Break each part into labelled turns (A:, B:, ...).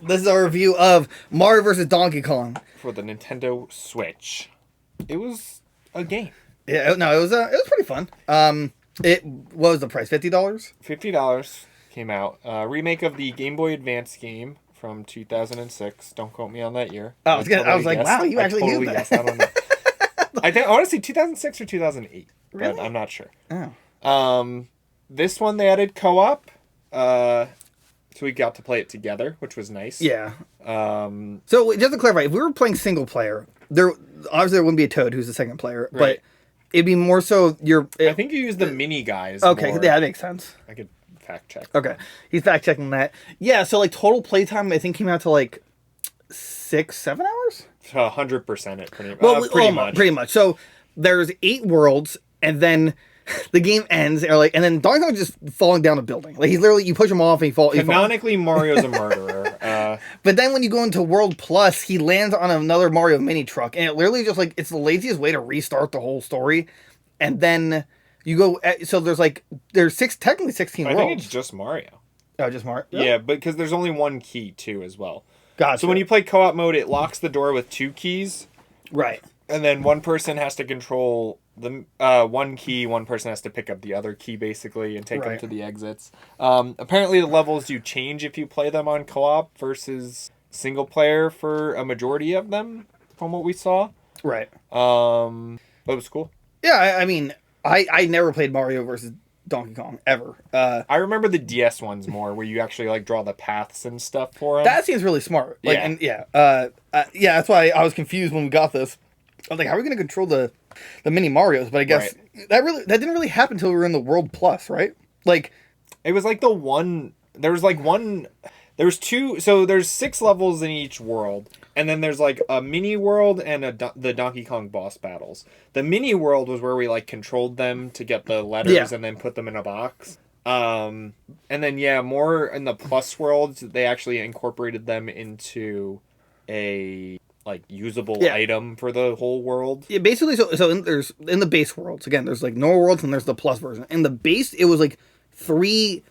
A: This is our review of Mario vs. Donkey Kong.
B: For the Nintendo Switch. It was a game.
A: Yeah, no, it was pretty fun. What was the price? $50?
B: $50 came out. Remake of the Game Boy Advance game from 2006. Don't quote me on that year.
A: I was like, wow, you actually knew that.
B: Guessed. I don't know. I want to say 2006 or 2008,
A: really?
B: But I'm not sure.
A: Oh.
B: This one they added co-op. So we got to play it together, which was nice.
A: Yeah. So just to clarify, if we were playing single player, there wouldn't be a Toad who's the second player,
B: right.
A: But it'd be more so
B: I think you use the mini guys.
A: Okay,
B: more.
A: Yeah, that makes sense.
B: I could fact check.
A: Okay, he's fact checking that. Yeah, so like total playtime, I think came out to like 6-7 hours.
B: 100% it pretty much.
A: Well,
B: pretty
A: much. So there's 8 worlds, and then the game ends, and then Donkey Kong is just falling down a building. Like he's literally, you push him off, and he falls.
B: Canonically, Mario's a murderer.
A: But then when you go into World Plus, he lands on another Mario mini truck, and it literally just like it's the laziest way to restart the whole story. And then you go. So there's technically 16 worlds.
B: I think it's just Mario.
A: Oh, just Mario.
B: Yeah, but because there's only one key too as well.
A: Gotcha.
B: So when you play co-op mode, it locks the door with 2 keys.
A: Right.
B: And then one person has to control the one key. One person has to pick up the other key, basically, and take them to the exits. Apparently, the levels do change if you play them on co-op versus single player for a majority of them, from what we saw.
A: Right.
B: But it was cool.
A: Yeah, I mean, I never played Mario versus Donkey Kong ever.
B: I remember the DS ones more, where you actually like draw the paths and stuff for them.
A: That seems really smart. Like, that's why I was confused when we got this. I was like, how are we going to control the mini Marios? But I guess that didn't really happen until we were in the World Plus, right? Like,
B: it was like there's 2, so there's 6 levels in each world, and then there's like a mini world and the Donkey Kong boss battles. The mini world was where we like controlled them to get the letters and then put them in a box. And then more in the Plus worlds, they actually incorporated them into a like usable item for the whole world.
A: Yeah, basically. So there's in the base worlds again. There's like normal worlds and there's the Plus version. In the base, it was like 3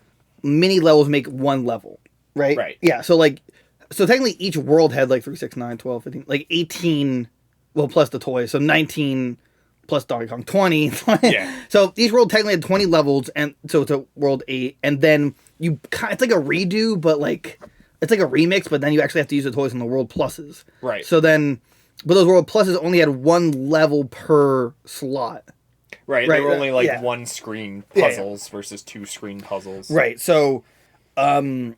A: mini levels make 1 level, right?
B: Right.
A: Yeah. So technically each world had like 3, 6, 9, 12, 15, like 18. Well, plus the toys, so 19 plus Donkey Kong 20.
B: Yeah.
A: So each world technically had 20 levels, and so it's a world 8, and then it's like a redo, but like. It's like a remix, but then you actually have to use the toys in the World Pluses.
B: Right.
A: So then, but those World Pluses only had 1 level per slot.
B: Right. They were only like 1 screen puzzles versus 2 screen puzzles.
A: Right. So, I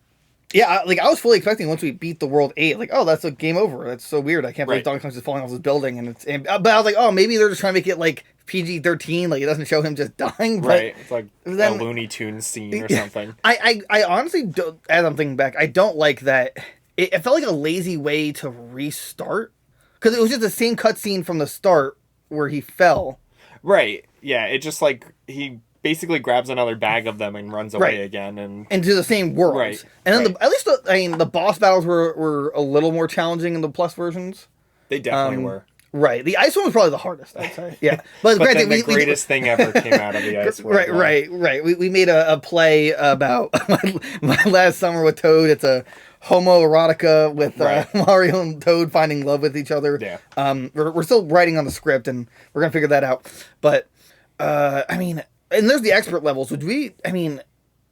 A: was fully expecting once we beat the World 8, like, oh, that's a game over. That's so weird. I can't believe Donkey Kong's just falling off this building, but I was like, oh, maybe they're just trying to make it like PG-13, like it doesn't show him just dying. But
B: right. It's like a Looney Tunes scene or something.
A: I honestly don't, as I'm thinking back, I don't like that. It felt like a lazy way to restart, because it was just the same cutscene from the start where he fell.
B: Right. Yeah. It just like he basically grabs another bag of them and runs away again and
A: into the same world.
B: Right.
A: And then at least the boss battles were a little more challenging in the Plus versions.
B: They definitely were.
A: Right. The ice one was probably the hardest, I'd say. Yeah.
B: But granted, the greatest thing ever came out of the ice one.
A: Right. We made a play about my last summer with Toad. It's a homoerotica with Mario and Toad finding love with each other.
B: Yeah.
A: We're still writing on the script, and we're going to figure that out. But, and there's the expert levels, which we didn't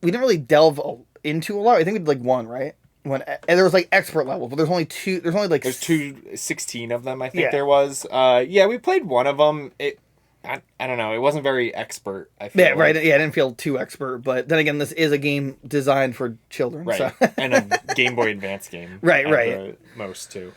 A: really delve into a lot. I think we did like 1, right? And there was like expert levels, but there's only 2.
B: There's 16 of them, I think there was. We played one of them. I don't know. It wasn't very expert, I feel like.
A: Right. Yeah, I didn't feel too expert, but then again, this is a game designed for children.
B: Right.
A: So.
B: And a Game Boy Advance game.
A: Right.
B: Most, too.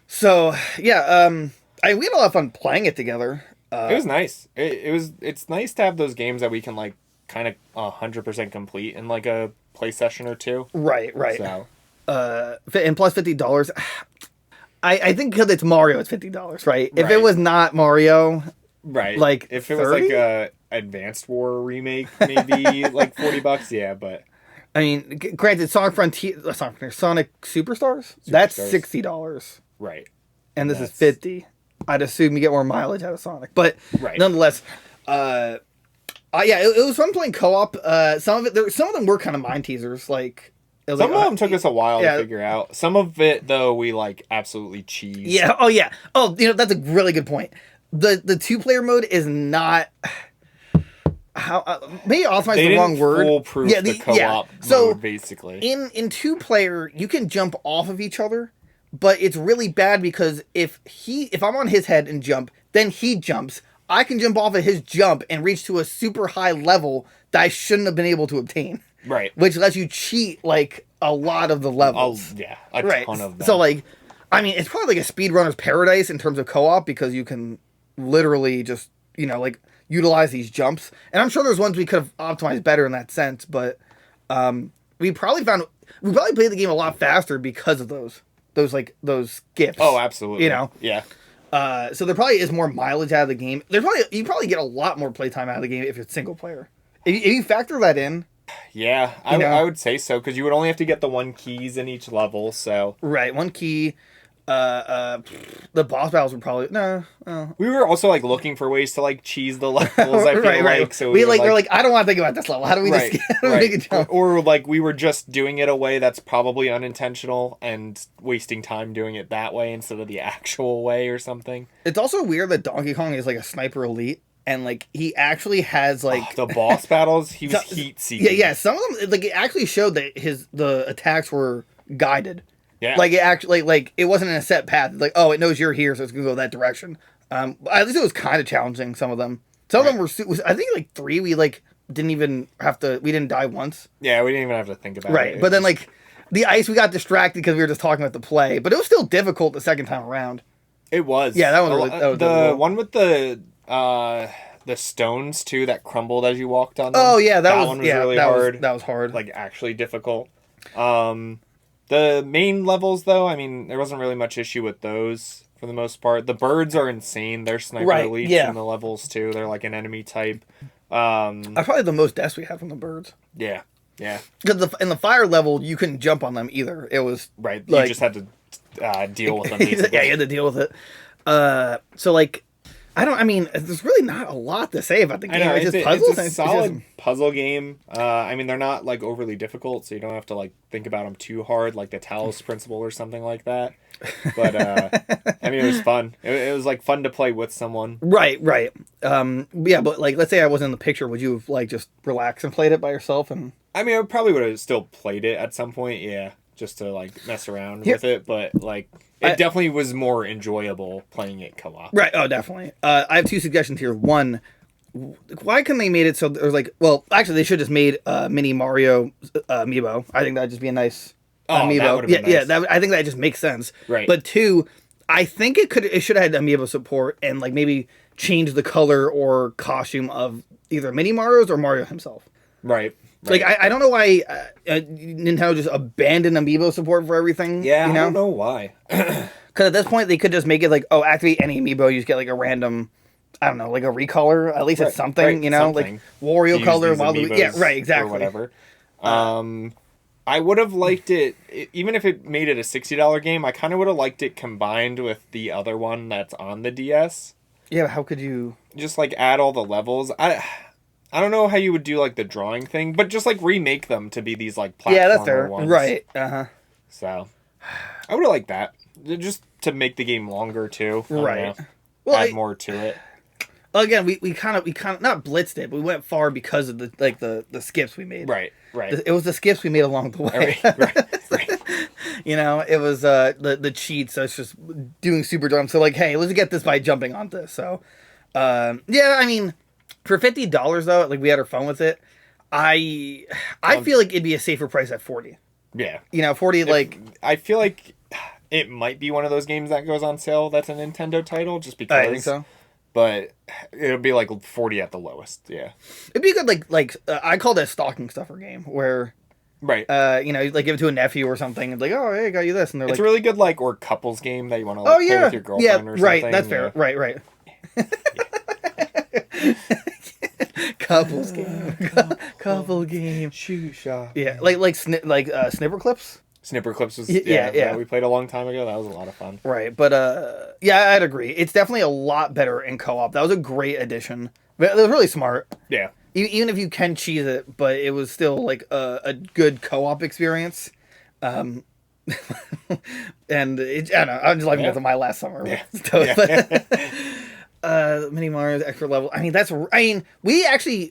A: So, yeah, we had a lot of fun playing it together.
B: It was nice. It's nice to have those games that we can, like, kind of 100% complete in, like, a play session or 2.
A: Right.
B: So...
A: and plus $50. I think because it's Mario, it's $50, right? If it was not Mario,
B: right?
A: Like
B: if it
A: 30?
B: was like a Advanced War remake, maybe like $40. Yeah, but
A: I mean, granted, Sonic Superstars, that's $60,
B: right?
A: And this is $50. I'd assume you get more mileage out of Sonic, but nonetheless, it was fun playing co-op. Some of them were kind of mind teasers, like. was
B: Some
A: like,
B: of them took us a while
A: yeah.
B: to figure out. Some of it, though, we like absolutely cheesed.
A: Yeah. Oh yeah. Oh, that's a really good point. The 2-player mode is not how maybe optimized
B: They
A: the wrong
B: didn't
A: word.
B: foolproof
A: Yeah,
B: the co-op
A: So
B: mode, basically.
A: in 2-player, you can jump off of each other, but it's really bad because if I'm on his head and jump, then he jumps. I can jump off of his jump and reach to a super high level that I shouldn't have been able to obtain.
B: Right.
A: Which lets you cheat like a lot of the levels.
B: Yeah, a ton of them.
A: So like, I mean, it's probably like a speedrunner's paradise in terms of co-op because you can literally just like utilize these jumps. And I'm sure there's ones we could have optimized better in that sense, but we probably played the game a lot faster because of those skips.
B: Oh, absolutely.
A: Yeah. So there probably is more mileage out of the game. You probably get a lot more playtime out of the game if it's single player. If you factor that in.
B: Yeah, I would say so, because you would only have to get the 1 keys in each level, so...
A: Right, 1 key. The boss battles were probably... No.
B: We were also, like, looking for ways to, like, cheese the levels, I feel like. So
A: we're like, I don't want to think about this level. How do we just make a jump?
B: Or, like, we were just doing it a way that's probably unintentional and wasting time doing it that way instead of the actual way or something.
A: It's also weird that Donkey Kong is, like, a sniper elite. And, like, he actually has, like...
B: the boss battles, he was heat-seeking.
A: Yeah, some of them, like, it actually showed that the attacks were guided.
B: Yeah.
A: Like, it actually, like, it wasn't in a set path. Like, oh, it knows you're here, so it's going to go that direction. At least it was kind of challenging, some of them. Some of them were... I think, like, 3, we, like, didn't even have to... We didn't die once.
B: Yeah, we didn't even have to think about it.
A: Right, but then, like, the ice, we got distracted because we were just talking about the play. But it was still difficult the second time around.
B: It was.
A: Yeah, that one was
B: the one with the stones too that crumbled as you walked on them.
A: Oh yeah, that
B: one was really hard.
A: That was hard.
B: Like actually difficult. The main levels though, I mean, there wasn't really much issue with those for the most part. The birds are insane. They're sniper elites in the levels too. They're like an enemy type.
A: That's probably the most deaths we had from the birds.
B: Yeah.
A: Because in the fire level, you couldn't jump on them either. It was
B: right.
A: Like,
B: you just had to deal with them. Basically.
A: Yeah, you had to deal with it. So like. I mean, there's really not a lot to say about the game.
B: I know,
A: it's just puzzles.
B: It's a solid puzzle game. I mean, they're not, like, overly difficult, so you don't have to, like, think about them too hard, like the Talos Principle or something like that. But, I mean, it was fun. It was, like, fun to play with someone.
A: Right. Yeah, but, like, let's say I was in the picture. Would you have, like, just relaxed and played it by yourself? And
B: I mean, I probably would have still played it at some point, yeah. Just to, like, mess around with it, but, like... It definitely was more enjoyable playing it co-op.
A: Right. Oh, definitely. I have 2 suggestions here. One, why couldn't they made it so there's like? Well, actually, they should have just made mini Mario amiibo. I think that'd just be a nice amiibo.
B: That would've been nice.
A: I think that just makes sense.
B: Right.
A: But 2, I think it should have had amiibo support and like maybe change the color or costume of either mini Mario's or Mario himself.
B: Right.
A: Like, I don't know why Nintendo just abandoned amiibo support for everything.
B: Yeah, I don't know why.
A: Because at this point, they could just make it like, oh, activate any amiibo, you just get like a random, I don't know, like a recolor. At least it's something, something. Like Wario color. Yeah, right, exactly.
B: Or whatever. I would have liked it, even if it made it a $60 game, I kind of would have liked it combined with the other one that's on the DS.
A: Yeah, how could you...
B: Just, like, add all the levels. I don't know how you would do, like, the drawing thing, but just, like, remake them to be these, like, platformer ones.
A: Right, uh-huh.
B: So, I would have liked that. Just to make the game longer, too.
A: Right.
B: Well, add more to it.
A: Well, again, we kind of not blitzed it, but we went far because of the skips we made.
B: Right.
A: It was the skips we made along the way.
B: Right.
A: It was the cheats. So it's just doing super jumps. So, like, hey, let's get this by jumping on this. So, yeah, I mean... For $50 though, like we had our fun with it. I feel like it'd be a safer price at $40.
B: Yeah.
A: 40 like
B: I feel like it might be one of those games that goes on sale that's a Nintendo title just because.
A: I think so.
B: But it'll be like 40 at the lowest. Yeah.
A: It'd be a good I call that a stocking stuffer game where
B: right.
A: You give it to a nephew or something and like, "Oh, hey, I got you this." And they're
B: it's
A: like,
B: a really good or couples game that you want to play with your girlfriend or something.
A: Right, that's fair. Right. Couples game. Couple game.
B: Shoe shop.
A: Yeah, Snipper Clips.
B: Snipper Clips was
A: yeah.
B: We played a long time ago. That was a lot of fun.
A: Right, but yeah, I'd agree. It's definitely a lot better in co-op. That was a great addition. But it was really smart.
B: Yeah.
A: Even if you can cheese it, but it was still like a good co-op experience. And I don't know. I'm just liking it my last summer.
B: Yeah.
A: Toad.
B: Yeah.
A: Mini Mario's expert level. I mean, we got to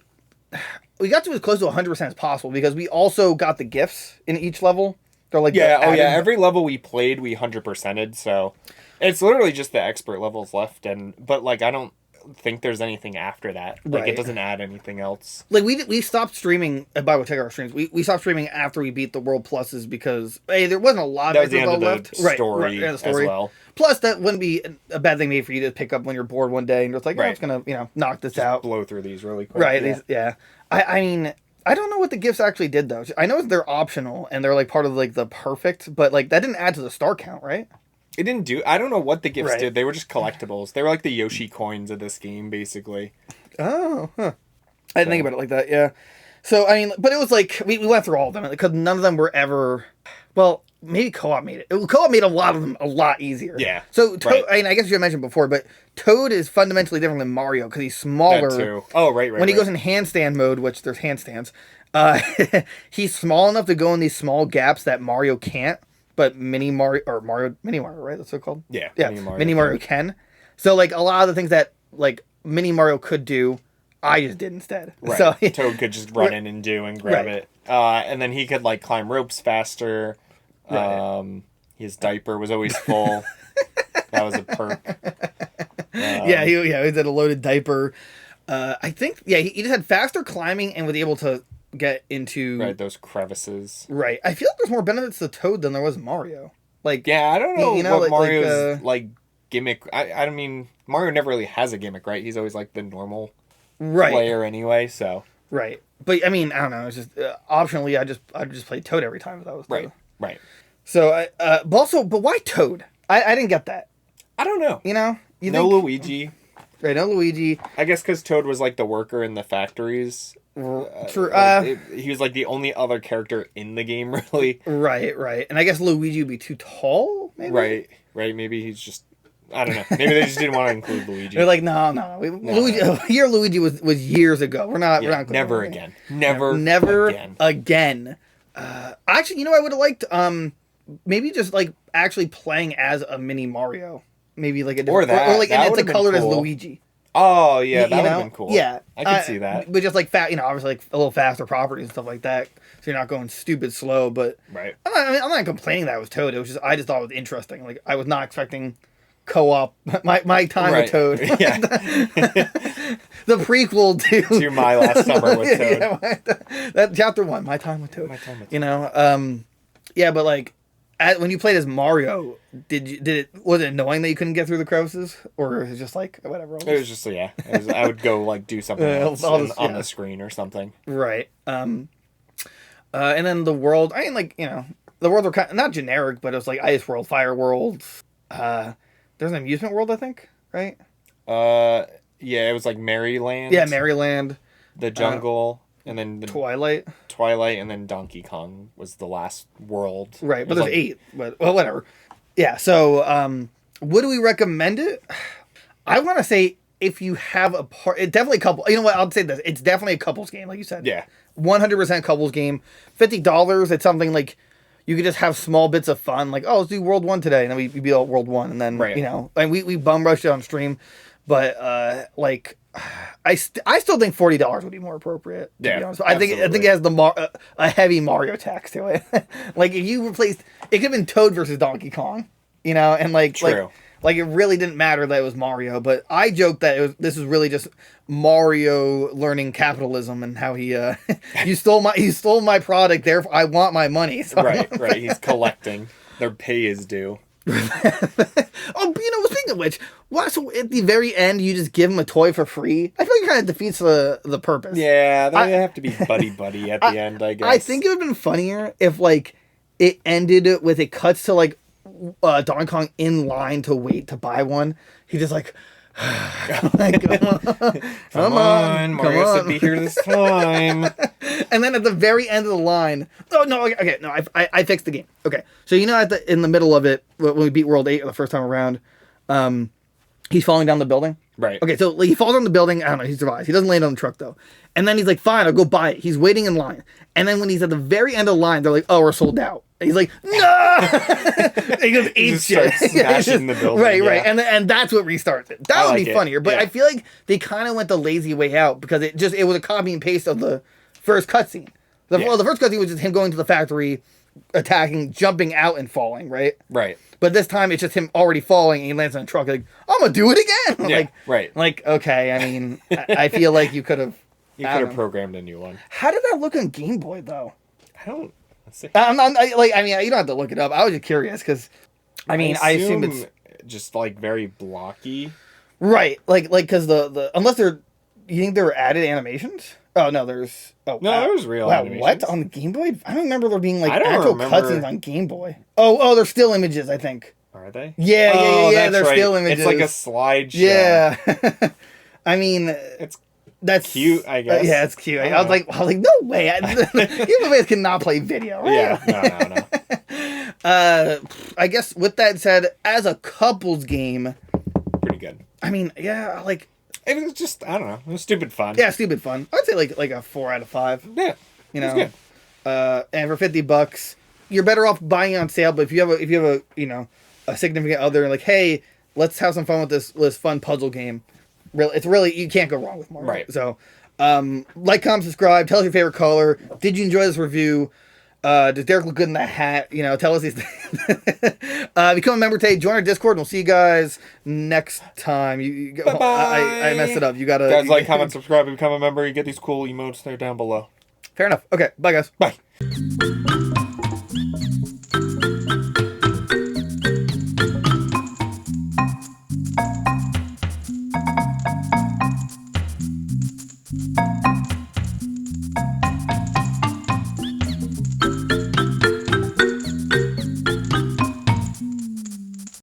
A: as close to 100% as possible because we also got the gifts in each level. They're like
B: Every level we played, we 100%ed. So it's literally just the expert levels left, but like I don't think there's anything after that. Like it doesn't add anything else.
A: Like we stopped streaming. By the way, check our streams. We stopped streaming after we beat the World Pluses because there wasn't a lot
B: of
A: the
B: end of the
A: left.
B: Story,
A: the story
B: as well.
A: Plus, that wouldn't be a bad thing maybe for you to pick up when you're bored one day and you're just like, I'm just gonna knock this out,
B: blow through these really quick.
A: Right? Yeah. I mean, I don't know what the gifts actually did though. I know they're optional and they're like part of like the perfect, but like that didn't add to the star count, right?
B: It didn't do. I don't know what the gifts did. They were just collectibles. They were like the Yoshi coins of this game, basically.
A: Oh, huh. I didn't think about it like that. Yeah. So I mean, but it was like we went through all of them because none of them were ever. Well, maybe co-op made it. Co-op made a lot of them a lot easier.
B: Yeah.
A: So I mean, I guess you had mentioned before, but Toad is fundamentally different than Mario because he's smaller.
B: That too. Oh, right.
A: When he goes in handstand mode, which there's handstands, he's small enough to go in these small gaps that Mario can't. But Mini Mario, right? That's what it's called?
B: Yeah.
A: Mini Mario can. So, like, a lot of the things that, like, Mini Mario could do, I just did instead.
B: Right.
A: So,
B: Toad could just run in and do and grab it. And then he could, like, climb ropes faster. Right. His diaper was always full. That was a perk.
A: He did a loaded diaper. I think, he just had faster climbing and was able to get into
B: those crevices.
A: Right. I feel like there's more benefits to Toad than there was Mario. Like,
B: I don't know what Mario's like gimmick. I mean, Mario never really has a gimmick, right? He's always like the normal player anyway. So
A: right. But I mean, I don't know. It's just optionally, I just played Toad every time. That was
B: right.
A: So but why Toad? I didn't get that.
B: I don't know.
A: You
B: think Luigi.
A: Right. No Luigi.
B: I guess because Toad was like the worker in the factories.
A: True.
B: He was like the only other character in the game, really.
A: Right. And I guess Luigi would be too tall, maybe?
B: Right. Maybe he's just... I don't know. Maybe they just didn't want to include Luigi.
A: They're like, no. Luigi was years ago. We're not
B: never again.
A: Never again. Actually, I would have liked maybe just like actually playing as a mini Mario. Maybe like a
B: or that.
A: Or like
B: that
A: and it's colored
B: cool.
A: as Luigi.
B: Oh, yeah, that would have been cool.
A: Yeah.
B: I could see that.
A: But just like obviously like a little faster properties and stuff like that. So you're not going stupid slow, but
B: right.
A: I'm not complaining that it was Toad. It was just I just thought it was interesting. Like I was not expecting co-op my time with Toad.
B: Yeah.
A: The prequel to
B: My Last Summer with Toad.
A: That chapter 1, My Time with Toad. But like when you played as Mario, was it annoying that you couldn't get through the crevices, or was it just like whatever?
B: It was just I would go like do something else on the screen or something.
A: Right. And then the world. I mean, like the worlds were kind of, not generic, but it was like Ice World, Fire World. There's an amusement world, I think, right?
B: It was like Maryland.
A: Yeah, Maryland.
B: The jungle. And then
A: Twilight,
B: and then Donkey Kong was the last world.
A: Right, but there's 8. But well, whatever. Yeah. So, would we recommend it? I want to say if you have it definitely a couple. You know what? I'll say this: it's definitely a couples game, like you said.
B: Yeah.
A: 100% couples game. $50. It's something like you could just have small bits of fun, like let's do World 1 today, and then we beat out World 1, and then and we bum rushed it on stream, but I still think $40 would be more appropriate. To be honest. I think it has a heavy Mario tax to it. Like if you replaced, it could have been Toad versus Donkey Kong, and
B: True.
A: like it really didn't matter that it was Mario. But I joked that this was really just Mario learning capitalism and how he you stole my product, therefore I want my money. So
B: right. He's collecting. Their pay is due.
A: Speaking of which, so at the very end you just give him a toy for free? I feel like it kind of defeats the purpose.
B: Yeah, they have to be buddy at the end, I guess.
A: I think it would have been funnier if like it ended with it cuts to like Donkey Kong in line to wait to buy one. He just like come on,
B: Mario should be here this time.
A: And then at the very end of the line, I fixed the game. Okay, so in the middle of it when we beat World 8 the first time around, he's falling down the building.
B: Right.
A: Okay, so he falls on the building. I don't know. He survives. He doesn't land on the truck though. And then he's like, "Fine, I'll go buy it." He's waiting in line. And then when he's at the very end of the line, they're like, "Oh, we're sold out." And he's like, no! And he goes,
B: He just starts smashing the building.
A: Right.
B: Yeah.
A: And that's what restarts it. That
B: I
A: would
B: like
A: be
B: it.
A: funnier. But
B: Yeah.
A: I feel like they kind of went the lazy way out because it was a copy and paste of the first cutscene.
B: Yeah.
A: Well, the first cutscene was just him going to the factory, attacking, jumping out, and falling, right?
B: Right.
A: But this time it's just him already falling and he lands on a truck like, I'm gonna do it again.
B: Yeah, right.
A: Like, okay, I mean, I feel like you could have
B: You could have programmed a new one.
A: How did that look on Game Boy though?
B: I don't. Let's see.
A: You don't have to look it up. I was just curious because, I assume it's
B: just like very blocky.
A: right. Like because the unless you think there were added animations? Oh no, there's
B: there's real animations.
A: What on the Game Boy? I don't remember there being like
B: I don't
A: actual
B: remember.
A: cutscenes on Game Boy. Oh, they're still images. I think.
B: Are they?
A: Yeah.
B: That's
A: They're
B: right.
A: still images.
B: It's like a slideshow.
A: Yeah. I mean, that's
B: cute, I guess.
A: Yeah, it's cute. I was like, no way. Game Boy cannot play video, right?
B: Yeah, no.
A: I guess with that said, as a couples game,
B: Pretty good.
A: I mean, yeah, like
B: It was just, I don't know, it was stupid fun.
A: yeah, stupid fun. I'd say like a 4 out of 5.
B: Yeah.
A: You
B: It was
A: know,
B: good.
A: and for $50, you're better off buying it on sale. But if you have a significant other, and like, hey, let's have some fun with this fun puzzle game. It's really, you can't go wrong with Mario.
B: Right.
A: So, like, comment, subscribe. Tell us your favorite color. Did you enjoy this review? Does Derek look good in that hat? Tell us these things. Become a member today. Join our Discord. And we'll see you guys next time.
B: Bye-bye.
A: I messed it up. You gotta
B: Guys, like, comment, subscribe, and become a member. You get these cool emotes there down below.
A: Fair enough. Okay. Bye, guys.
B: Bye.